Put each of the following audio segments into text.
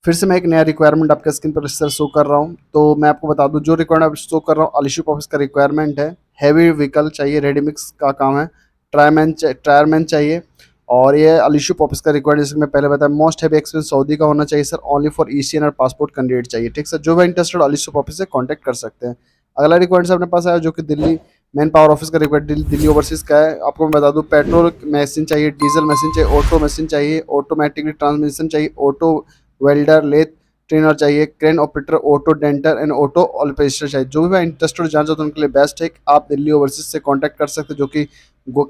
फिर से मैं एक नया रिक्वायरमेंट आपके स्क्रीन पर सर शो कर रहा हूँ। तो मैं आपको बता दूँ जो रिक्वायरमेंट शो कर रहा हूँ अलीशुप ऑफिस का रिक्वायरमेंट है। हैवी व्हीकल चाहिए, रेडी मिक्स का काम है। टायरमैन चाहिए। और ये अलीशुप ऑफिस का रिक्वायरमेंट जैसे मैं पहले बताया मोस्ट हैवी एक्सपीरियंस सऊदी का होना चाहिए सर। ओनली फॉर ईसीएन और पासपोर्ट कैंडिडेट चाहिए। ठीक सर, जो भी इंटरेस्टेड अलीशुप ऑफिस से कॉन्टैक्ट कर सकते हैं। अगला रिक्वायरमेंट अपने पास आया जो कि दिल्ली मैन पावर ऑफिस का रिक्वायरमेंट दिल्ली ओवरसीज का है। आपको मैं बता दूं पेट्रोल मशीन चाहिए, डीजल मशीन चाहिए, ऑटो मशीन चाहिए, ऑटोमेटिक ट्रांसमिशन चाहिए, ऑटो वेल्डर, लेथ ट्रेनर चाहिए, crane operator, auto denter and auto operator चाहिए। जो भी मैं इंटरेस्टेड जान चाहता हूँ उनके लिए बेस्ट है कि आप दिल्ली ओवरसीज से कांटेक्ट कर सकते हैं, जो कि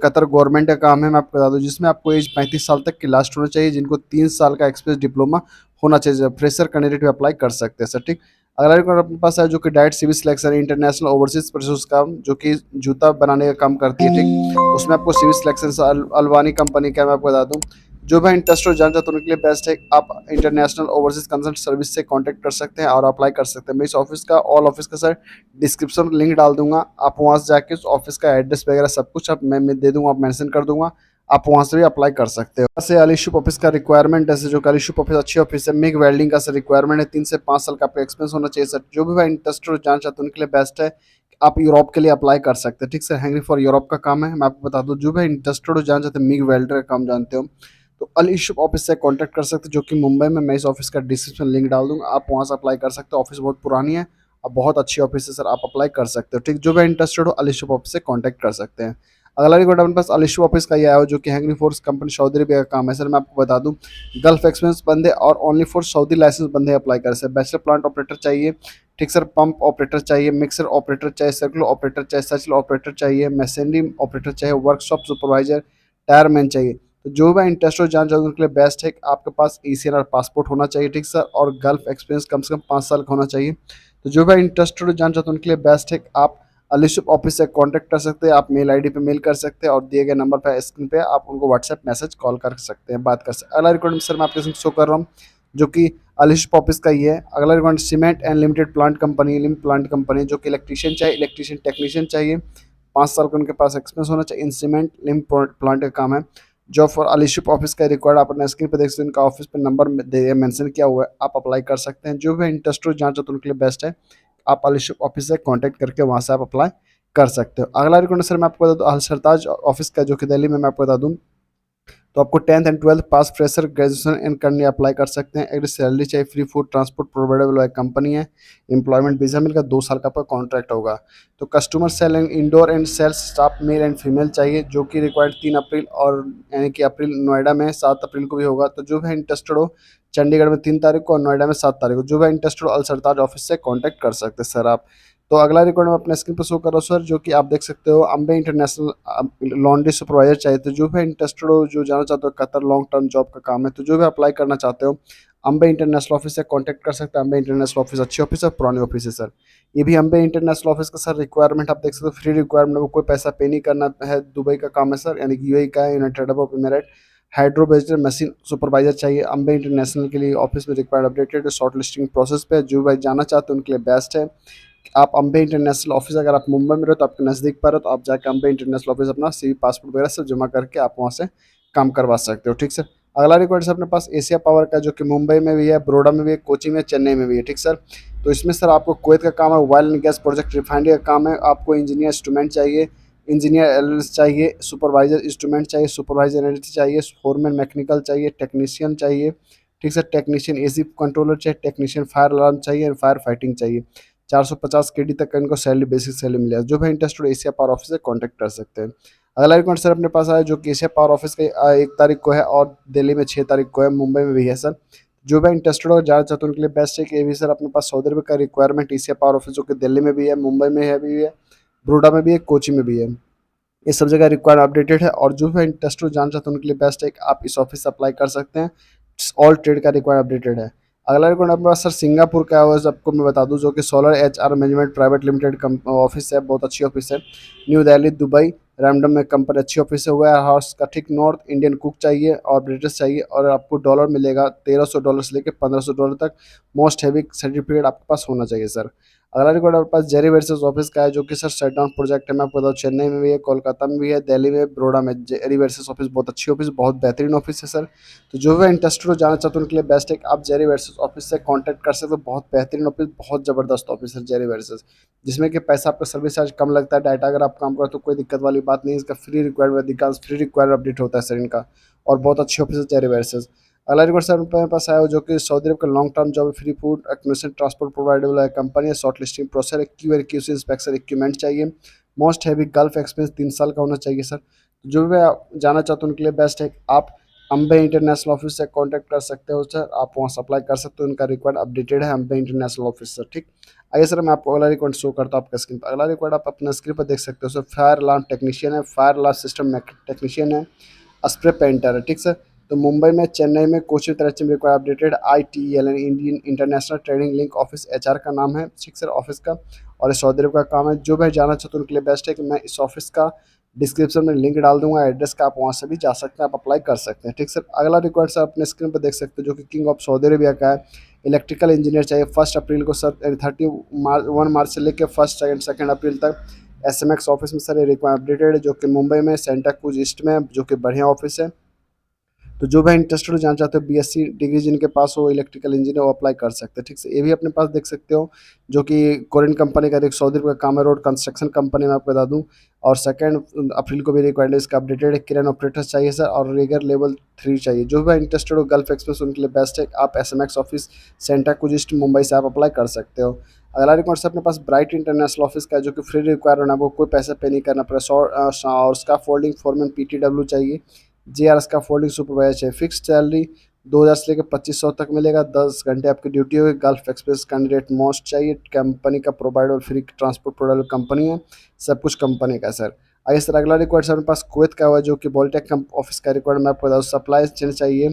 कतर गवर्नमेंट का काम है। मैं आपको बता दूं जिसमें आपको एज 35 साल तक की लास्ट होना चाहिए, जिनको 3 साल का एक्सपीरियंस डिप्लोमा होना चाहिए। फ्रेशर कैंडिडेट भी अप्लाई कर सकते हैं सर। ठीक, अगला रिक्वायरमेंट अपने पास है जो कि direct civil selection international overseas process काम, जो कि जूता बनाने का काम करती है। ठीक, उसमें आपको सिविल सिलेक्शन अलवानी कंपनी का मैं आपको बता दूं। जो भी इंटरेस्ट हो जान चाहते हैं उनके लिए बेस्ट है। आप इंटरनेशनल ओवरसीज कंसल्ट सर्विस से कांटेक्ट कर सकते हैं और अप्लाई कर सकते हैं। मैं इस ऑफिस का ऑल ऑफिस का सर डिस्क्रिप्शन लिंक डाल दूंगा। आप वहां से जाके उस ऑफिस का एड्रेस वगैरह सब कुछ आप मैं दे दूंगा, आप मेंशन कर दूंगा। आप वहां से भी अप्लाई कर सकते हो। वैसे अलीशुप ऑफिस का रिक्वायरमेंट है जो अलीशुप ऑफिस अच्छी ऑफिस है। मिग वेल्डिंग का सर रिक्वायरमेंट है। 3 से 5 साल का आपका एक्सपीरियंस होना चाहिए सर। जो भी इंटरेस्टेड जान चाहते हैं उनके लिए बेस्ट है। आप यूरोप के लिए अप्लाई कर सकते हैं। ठीक सर, हैंगरी फॉर यूरोप का काम है। मैं आपको बता दूं जो भी इंटरेस्टेड हो जान चाहते हैं मिग वेल्डर का काम जानते हो तो अल इशुप ऑफिस से कांटेक्ट कर सकते हैं, जो कि मुंबई में। मैं इस ऑफिस का डिस्क्रिप्शन लिंक डाल दूंगा, आप वहां से अप्लाई कर सकते हो। ऑफिस बहुत पुरानी है और बहुत अच्छी ऑफिस है सर, आप अप्लाई कर सकते हो। ठीक, जो भी इंटरेस्टेड हो अल इशुप ऑफिस से कांटेक्ट कर सकते हैं। अगला रिकॉर्ड अपने पास अल इशुप ऑफिस का ये आया हो जो कि Hungary force company Saudi Arabia का काम है सर। मैं आपको बता दूं गल्फ एक्सपीरियंस बंदे और ओनली फॉर सऊदी लाइसेंस बंदे अप्लाई कर सकते हैं। बैचलर प्लांट ऑपरेटर चाहिए। ठीक सर, पंप ऑपरेटर चाहिए, मिक्सर ऑपरेटर चाहिए, सर्कुलर ऑपरेटर चाहिए, सर्चल ऑपरेटर चाहिए, मशीनरी ऑपरेटर चाहिए, वर्कशॉप सुपरवाइजर, टायर मैन चाहिए। तो जो भी इंटरेस्ट हो जान चाहते उनके लिए बेस्ट है कि आपके पास ईसीआर पासपोर्ट होना चाहिए। ठीक सर, और गल्फ एक्सपीरियंस कम से कम 5 साल का होना चाहिए। तो जो भी इंटरेस्टेड हो जान चाहते उनके लिए बेस्ट है कि आप अलीशुप ऑफिस से कांटेक्ट कर सकते हैं। आप मेल आईडी पे मेल कर सकते हैं और दिए गए नंबर पर स्क्रीन पे आप उनको व्हाट्सएप मैसेज कॉल कर सकते हैं, बात कर सकते हैं। अगला रिक्वायरमेंट सर मैं आपके साथ शो कर रहा हूँ जो कि अलीशुप ऑफिस का ही है। अगला requirement cement and limited plant company, जो कि इलेक्ट्रीशियन चाहिए, इलेक्ट्रीशियन टेक्नीशियन चाहिए। 5 साल का उनके पास एक्सपीरियंस होना चाहिए। इन सीमेंट लिम प्लांट का काम है। जॉब फॉर अलीशुप ऑफिस का रिक्वायर्ड आप अपने स्क्रीन पर देख सकते हैं। इनका ऑफिस पे नंबर मेंशन किया हुआ है, आप अप्लाई कर सकते हैं। जो भी इंटरेस्ट हो जान चाहते उनके लिए बेस्ट है। आप अलीशुप ऑफिस से कांटेक्ट करके वहां से आप अप्लाई कर सकते हो। अगला रिक्वायरमेंट सर मैं आपको बता दूं सरताज ऑफिस का जो कि दिल्ली में, मैं आपको बता दूं तो आपको 10th and 12th pass fresher graduation इन करने अप्लाई कर सकते हैं। एक सैलरी चाहिए, free food transport providable by company है। एम्प्लॉयमेंट वीजा मिलेगा, 2 साल का आपका कॉन्ट्रैक्ट होगा। तो customer sale and indoor and sales staff male and female चाहिए, जो कि रिक्वायर्ड 3 अप्रैल और यानी कि अप्रैल नोएडा में 7 अप्रैल को भी होगा। तो जो भी इंटरेस्टेड हो चंडीगढ़ में 3 तारीख को और नोएडा में 7 तारीख को, जो भी इंटरेस्टेड हो अल सरताज ऑफिस से कॉन्टैक्ट कर सकते हैं सर आप। तो अगला रिकॉर्ड मैं अपने स्क्रीन पर शो कर रहा हूँ सर, जो कि आप देख सकते हो अम्बे इंटरनेशनल लॉन्ड्री सुपरवाइजर चाहिए। तो जो भी इंटरेस्टेड हो, जो जाना चाहते हो कतर लॉन्ग टर्म जॉब का काम है, तो जो भी अप्लाई करना चाहते हो अम्बे इंटरनेशनल ऑफिस से कांटेक्ट कर सकते हैं। अम्बे इंटरनेशनल ऑफिस अच्छी ऑफिस है, पुरानी ऑफिस है सर। ये भी अम्बे इंटरनेशनल ऑफिस का सर रिक्वायरमेंट आप देख सकते हो, फ्री रिक्वायरमेंट है, कोई पैसा पे नहीं करना है। दुबई का काम है सर, यानी कि यूएई का है, United Arab emirate. Hydro based machine supervisor चाहिए अम्बे इंटरनेशनल के लिए। ऑफिस में required updated short listing process पे, जो भाई जाना चाहते हैं उनके लिए बेस्ट है। आप अम्बे इंटरनेशनल ऑफिस, अगर आप मुंबई में रहो तो आपके नज़दीक पर हो तो आप जाकर अम्बे इंटरनेशनल ऑफिस अपना सीवी पासपोर्ट वगैरह सब जमा करके आप वहाँ से काम करवा सकते हो। ठीक सर, अगला रिक्वायर्ड सर अपने पास एशिया पावर का, जो कि मुंबई में भी है, बड़ौदा में भी है, कोची में, चेन्नई में भी है। ठीक सर, तो इसमें सर आपको कुवैत का काम है, oil and gas project refinery का काम है। आपको इंजीनियर इंस्ट्रूमेंट चाहिए, इंजीनियर एनालिस्ट चाहिए, सुपरवाइजर इंस्ट्रूमेंट चाहिए, सुपरवाइजर एनालिस्ट चाहिए, फोरमैन मैकेनिकल चाहिए, टेक्नीशियन चाहिए। ठीक सर, टेक्नीशियन एसी कंट्रोलर चाहिए, टेक्नीशियन फायर अलार्म चाहिए, फायर फाइटिंग चाहिए। 450 KD तक का इनको सैलरी, बेसिक सैलरी मिलेगा। जो भी इंटरेस्टेड एशिया पावर ऑफिस से कांटेक्ट कर सकते हैं। अगला रिक्वायरमेंट सर अपने पास आया जो कि एशिया पावर ऑफिस का 1 तारीख को है और दिल्ली में 6 तारीख को है, मुंबई में भी है सर। जो भी इंटरेस्टेड हो जाना चाहते हैं उनके लिए बेस्ट है कि ये भी सर अपने पास सऊदी अरब का रिक्वायरमेंट एशिया पावर ऑफिस, जो कि दिल्ली में भी है, मुंबई में है भी है, बड़ौदा में भी है, कोची में भी है। ये सब जगह रिक्वायर्ड अपडेटेड है। और जो भी इंटरेस्टेड जान चाहते हैं उनके लिए बेस्ट है कि आप इस ऑफिस से अप्लाई कर सकते हैं। ऑल ट्रेड का रिक्वायर्ड अपडेटेड है। अगला रिक्वायर्ड अपने पास सर सिंगापुर का है, आपको मैं बता दूं, जो कि solar HR management private limited office है, बहुत अच्छी ऑफिस है। न्यू दिल्ली, दुबई, रैमडम में कंपनी अच्छी ऑफिस है। वेयर हाउस का ठीक नॉर्थ, इंडियन कुक चाहिए और ब्रिटिश चाहिए, और आपको डॉलर मिलेगा $1300 से लेकर $1500 तक। मोस्ट हैवी सर्टिफिकेट आपके पास होना चाहिए सर। अगला रिक्वायर्ड आपके पास जेरी वर्सेस ऑफिस का है, जो कि सर शट डाउन प्रोजेक्ट है। मैं आपको बताऊँ चेन्नई में भी है, कोलकाता में भी है, दिल्ली में, बड़ौदा में। जेरी वर्सेस ऑफिस बहुत अच्छी ऑफिस, बहुत बेहतरीन ऑफिस है सर। तो जो भी इंटरेस्टेड हो जाना चाहते हो उनके लिए बेस्ट है कि आप जेरी वर्सेस ऑफिस से कांटेक्ट कर सकते हो। बहुत बेहतरीन ऑफिस, बहुत ज़बरदस्त ऑफिस है जेरी वर्सेस, जिसमें कि पैसा आपका सर्विस चार्ज कम लगता है। डाटा अगर आप काम करो तो कोई दिक्कत वाली बात नहीं है। इसका फ्री रिक्वायर्ड अधिकांश फ्री रिक्वायर्ड अपडेट होता है सर इनका, और बहुत अच्छी ऑफिस है जेरी वर्सेस। अगला रिक्वायर्ड सर मेरे पास आया हो, जो कि सऊदी अरब का long term job, free food एक्नोसेंट ट्रांसपोर्ट प्रोवाइडेबल है कंपनी है। शॉर्ट लिस्टिंग प्रोसेस है, Q and QC inspection equipment चाहिए। मोस्ट हैवी गल्फ एक्सपीरियंस 3 साल का होना चाहिए सर। जो भी आप जाना चाहते हो उनके लिए बेस्ट है आप अम्बे इंटरनेशनल ऑफिस से कांटेक्ट कर सकते हो सर। आप वहाँ सप्लाई कर सकते हो, उनका रिक्वायर्ड अपडेटेड है अम्बे इंटरनेशनल ऑफिस सर। ठीक, आइए सर मैं आपको अगला रिक्वायर्ड शो करता हूँ आपका स्क्रीन पर। अगला रिक्वायर्ड आप अपना स्क्रीन पर देख सकते हो सर। फायर अलार्म टेक्नीशियन है, फायर अलार्म सिस्टम टेक्नीशियन है, स्प्रे पेंटर है। ठीक सर। तो मुंबई में, चेन्नई में, कोची तरह require updated ITEL Indian international trading link office HR का नाम है। ठीक सर ऑफिस का, और ये सऊदी अरब का काम है। जो भी जाना चाहते हो उनके लिए बेस्ट है कि मैं इस ऑफिस का डिस्क्रिप्शन में लिंक डाल दूंगा एड्रेस का, आप वहाँ से भी जा सकते हैं, आप अप्लाई कर सकते हैं। ठीक सर। अगला रिक्वायर्ड सर अपने स्क्रीन पर देख सकते हो, जो कि किंग ऑफ सऊदी अरेबिया का है। इलेक्ट्रिकल इंजीनियर चाहिए 1 अप्रैल को सर, 1 मार्च से लेकर 1 2 अप्रैल तक। SMX ऑफिस में सर ये रिक्वायर अपडेटेड है, जो कि मुंबई में सेंटा क्रूज ईस्ट में है, जो कि बढ़िया ऑफिस है। तो जो भी इंटरेस्टेड हो जाना चाहते हो, BSc डिग्री जिनके पास हो इलेक्ट्रिकल इंजीनियर, वो अप्लाई कर सकते हैं। ठीक से, ये भी अपने पास देख सकते हो, जो कि कोरियन कंपनी का, एक सऊदी अरब का काम है, रोड कंस्ट्रक्शन कंपनी में आपको बता दूं। और 2 अप्रैल को भी रिक्वायर्ड है, इसका अपडेटेड है। क्रेन ऑपरेटर चाहिए सर, और रिगर लेवल 3 चाहिए। जो भी इंटरेस्टेड हो गल्फ एक्सप्रेस, उनके लिए बेस्ट है। आप SMX ऑफिस सेंटा कुजिस्ट मुंबई से आप अप्लाई कर सकते हो। अगला रिक्वायर्ड से अपने पास ब्राइट इंटरनेशनल ऑफिस का है, जो कि फ्री रिक्वायरमेंट, आपको कोई पैसा पे नहीं करना पड़ेगा। और उसका फोल्डिंग फॉरमैन PTW चाहिए। JR का फोल्डिंग सुपरवाइजर चाहिए। फिक्स सैलरी 2000 से लेकर 2500 तक मिलेगा। 10 घंटे आपकी ड्यूटी होगी। गल्फ एक्सप्रेस कैंडिडेट मोस्ट चाहिए। कंपनी का provider free transport provider company है, सब कुछ कंपनी का है सर। आइए सर अगला रिक्वायर्ड सर मेरे पास कुवैत का हुआ है, जो कि बॉलटेक ऑफिस का रिक्वायर्ड मैं आपको बता दूँ। सप्लाई चेन चाहिए,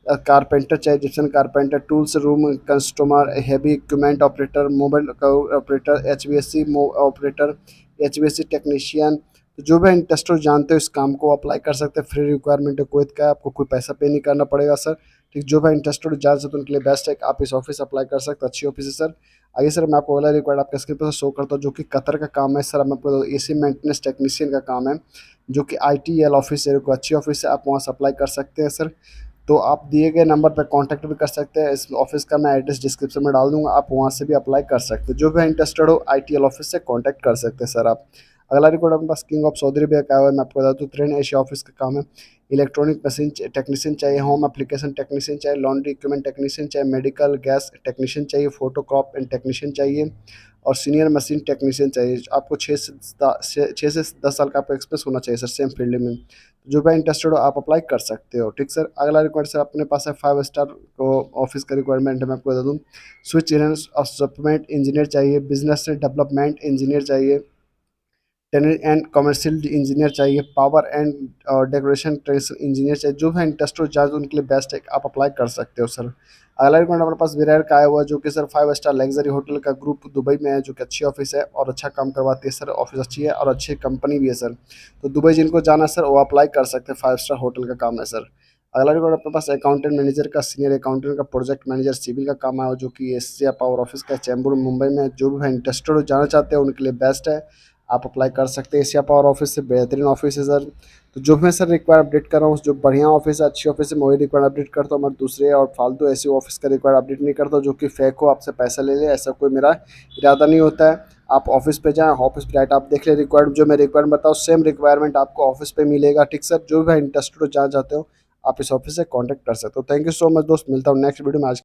कारपेंटर चाहिए, Gipson carpenter, tools room customer, heavy equipment operator, mobile operator, HVAC operator, HVAC technician. तो जो भी इंटरेस्टेड जानते हो इस काम को अप्लाई कर सकते हैं। फ्री रिक्वायरमेंट है कुवैत का, आपको कोई पैसा पे नहीं करना पड़ेगा सर। ठीक, जो भी इंटरेस्टेड जान सकते हैं उनके लिए बेस्ट है कि आप इस ऑफिस अप्लाई कर सकते हैं, अच्छी ऑफिस है सर। आइए सर मैं आपको वाला रिक्वायर्ड आपके स्क्रीन पर शो करता हूँ, जो कि कतर का काम है सर। मैं आपको AC मेंटेनेंस टेक्नीशियन का काम है, जो कि ITEL ऑफिस है, अच्छी ऑफिस है, आप वहाँ से अप्लाई कर सकते हैं सर। तो आप दिए गए नंबर पर कांटेक्ट भी कर सकते हैं। इस ऑफिस का मैं एड्रेस डिस्क्रिप्शन में डाल दूंगा, आप वहाँ से भी अप्लाई कर सकते हैं। जो भी इंटरेस्टेड हो ITEL ऑफिस से कांटेक्ट कर सकते हैं सर आप। अगला रिकॉर्ड अपने पास किंग ऑफ सऊदी अरेबिया का है, मैं आपको बता दूँ। ट्रेन एशिया ऑफिस का काम है। इलेक्ट्रॉनिक मशीन टेक्नीशियन चाहिए, होम एप्लीकेशन टेक्नीशियन चाहिए, लॉन्ड्री इक्विपमेंट टेक्नीशियन चाहिए, मेडिकल गैस टेक्नीशियन चाहिए, फोटो क्रॉप एंड टेक्नीशियन चाहिए, और सीनियर मशीन टेक्नीशियन चाहिए। आपको 6 से 10 साल का आपको एक्सपीरियंस होना चाहिए सर, सेम फील्ड में। जो भी इंटरेस्टेड हो आप अप्लाई कर सकते हो। ठीक सर। अगला रिक्वायर्ड सर अपने पास है 5 स्टार को ऑफिस का रिक्वायरमेंट है, मैं आपको बता दूँ। स्विच और सप्लीमेंट इंजीनियर चाहिए, बिजनेस डेवलपमेंट इंजीनियर चाहिए, टेक्निकल एंड कमर्शियल इंजीनियर चाहिए, power and decoration traditional engineer चाहिए। जो भी इंटरेस्टेड चार्ज उनके लिए बेस्ट है, आप अप्लाई कर सकते हो सर। अगला रिक्वायरमेंट हमारे पास विरार का आया हुआ है, जो कि सर 5 स्टार लग्जरी होटल का ग्रुप दुबई में है, जो कि अच्छी ऑफिस है और अच्छा काम करवाती है सर। ऑफिस अच्छी है और अच्छी कंपनी भी है सर। तो दुबई जिनको जाना है सर वो अप्लाई कर सकते हैं, 5 स्टार होटल का काम है सर। अगला रिकॉर्ड अपने पास अकाउंटेंट मैनेजर का, सीनियर अकाउंटेंट का, प्रोजेक्ट मैनेजर सिविल का काम है, जो कि एशिया पावर ऑफिस का चैम्बूर मुंबई में है। जो भी इंटरेस्टेड हो जाना चाहते हैं उनके लिए बेस्ट है, आप अप्लाई कर सकते हैं। एशिया पावर ऑफिस से बेहतरीन ऑफिस है सर। तो जो मैं सर रिक्वायर अपडेट कर रहा हूँ, जो बढ़िया ऑफिस है, अच्छी ऑफिस है, मैं वही रिक्वायर अपडेट करता हूँ। मैं दूसरे और फालतू ऐसे ऑफिस का रिक्वायर अपडेट नहीं करता हूँ, जो कि फेक हो, आपसे पैसा ले ले, ऐसा कोई मेरा इरादा नहीं होता है। आप ऑफिस पे जाएँ, ऑफिस पे डायरेक्ट आप देख ले रिक्वायर्ड, जो मैं रिक्वायरमेंट बताऊँ सेम रिक्वायरमेंट आपको ऑफिस पे मिलेगा। ठीक सर। जो भी इंटरेस्टेड हो जाना चाहते हो आप इस ऑफिस से कॉन्टैक्ट कर सकते हो। थैंक यू सो मच दोस्त, मिलता हूँ नेक्स्ट वीडियो में। आज